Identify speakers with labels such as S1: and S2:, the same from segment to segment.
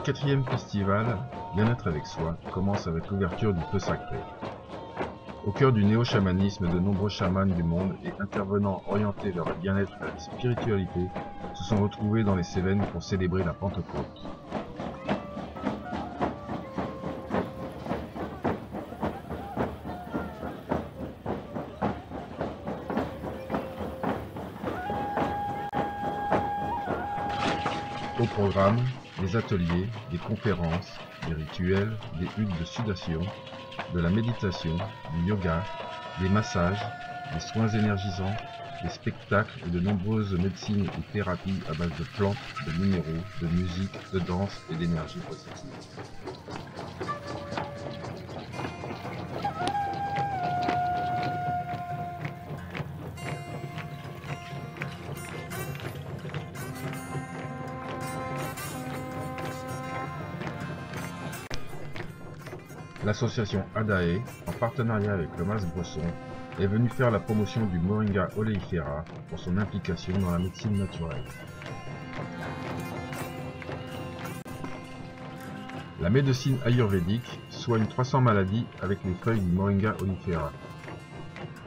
S1: 4e festival Bien-être avec soi commence avec l'ouverture du feu sacré. Au cœur du néo-chamanisme, de nombreux chamans du monde et intervenants orientés vers le bien-être et la spiritualité se sont retrouvés dans les Cévennes pour célébrer la Pentecôte. Au programme, des ateliers, des conférences, des rituels, des huttes de sudation, de la méditation, du yoga, des massages, des soins énergisants, des spectacles et de nombreuses médecines et thérapies à base de plantes, de minéraux, de musique, de danse et d'énergie positive. L'association Adae, en partenariat avec le Mas Bresson, est venue faire la promotion du Moringa oleifera pour son implication dans la médecine naturelle. La médecine ayurvédique soigne 300 maladies avec les feuilles du Moringa oleifera.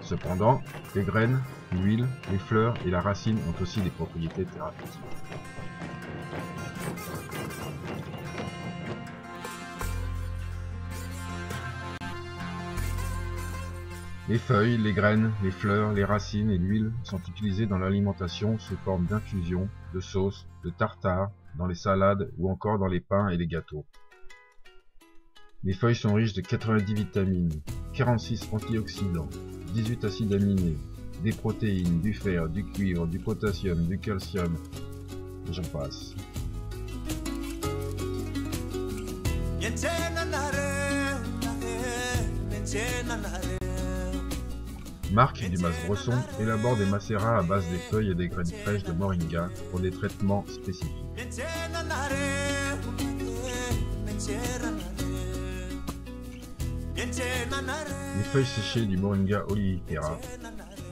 S1: Cependant, les graines, l'huile, les fleurs et la racine ont aussi des propriétés thérapeutiques. Les feuilles, les graines, les fleurs, les racines et l'huile sont utilisés dans l'alimentation sous forme d'infusion, de sauce, de tartare, dans les salades ou encore dans les pains et les gâteaux. Les feuilles sont riches de 90 vitamines, 46 antioxydants, 18 acides aminés, des protéines, du fer, du cuivre, du potassium, du calcium, et j'en passe. Marc du Mas Bresson élabore des macérats à base des feuilles et des graines fraîches de moringa pour des traitements spécifiques. Les feuilles séchées du Moringa oleifera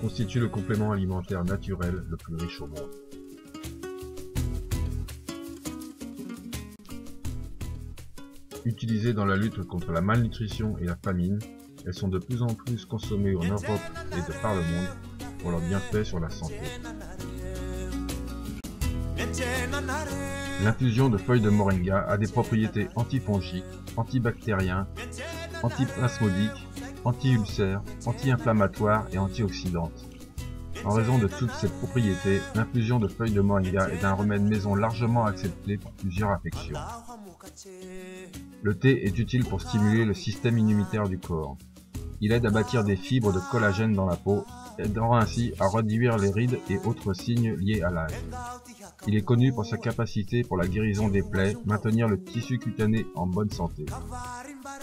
S1: constituent le complément alimentaire naturel le plus riche au monde. Utilisées dans la lutte contre la malnutrition et la famine, elles sont de plus en plus consommées en Europe et de par le monde pour leurs bienfaits sur la santé. L'infusion de feuilles de moringa a des propriétés antifongiques, antibactériens, antiplasmodiques, anti-ulcères, anti-inflammatoires et antioxydantes. En raison de toutes ces propriétés, l'infusion de feuilles de moringa est un remède maison largement accepté pour plusieurs affections. Le thé est utile pour stimuler le système immunitaire du corps. Il aide à bâtir des fibres de collagène dans la peau, aidant ainsi à réduire les rides et autres signes liés à l'âge. Il est connu pour sa capacité pour la guérison des plaies, maintenir le tissu cutané en bonne santé.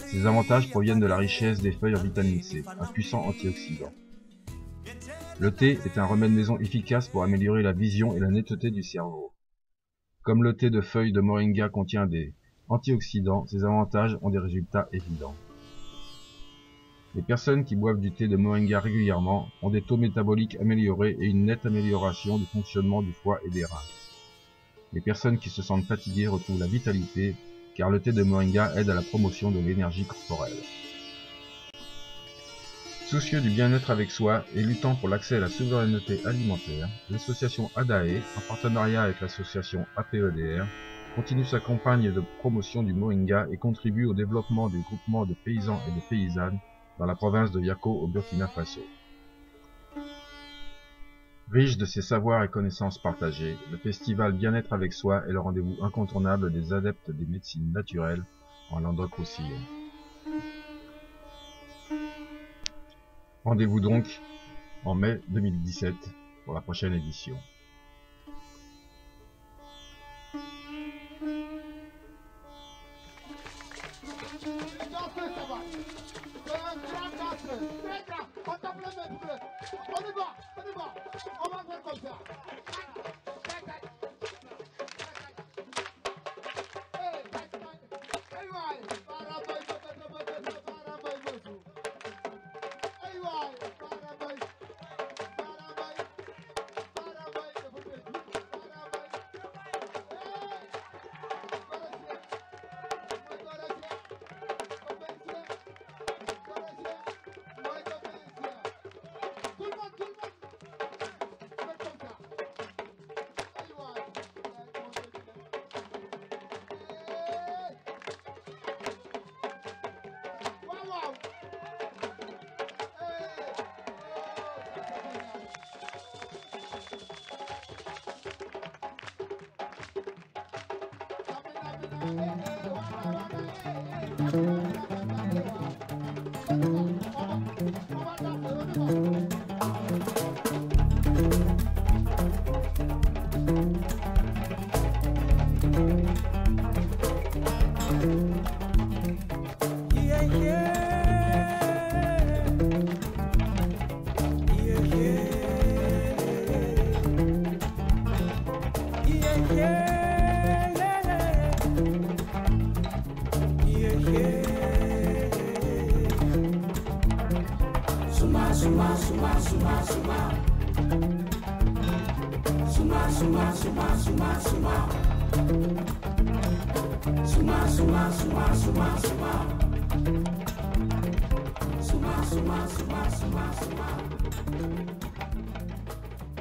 S1: Ses avantages proviennent de la richesse des feuilles en vitamine C, un puissant antioxydant. Le thé est un remède maison efficace pour améliorer la vision et la netteté du cerveau. Comme le thé de feuilles de moringa contient des antioxydants, ces avantages ont des résultats évidents. Les personnes qui boivent du thé de moringa régulièrement ont des taux métaboliques améliorés et une nette amélioration du fonctionnement du foie et des reins. Les personnes qui se sentent fatiguées retrouvent la vitalité, car le thé de moringa aide à la promotion de l'énergie corporelle. Soucieux du bien-être avec soi et luttant pour l'accès à la souveraineté alimentaire, l'association Adae, en partenariat avec l'association APEDR, continue sa campagne de promotion du moringa et contribue au développement du groupement de paysans et de paysannes dans la province de Yako au Burkina Faso. Riche de ses savoirs et connaissances partagées, le festival Bien-être avec soi est le rendez-vous incontournable des adeptes des médecines naturelles en Languedoc-Roussillon. Rendez-vous donc en mai 2017 pour la prochaine édition.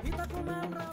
S2: Kita kumandra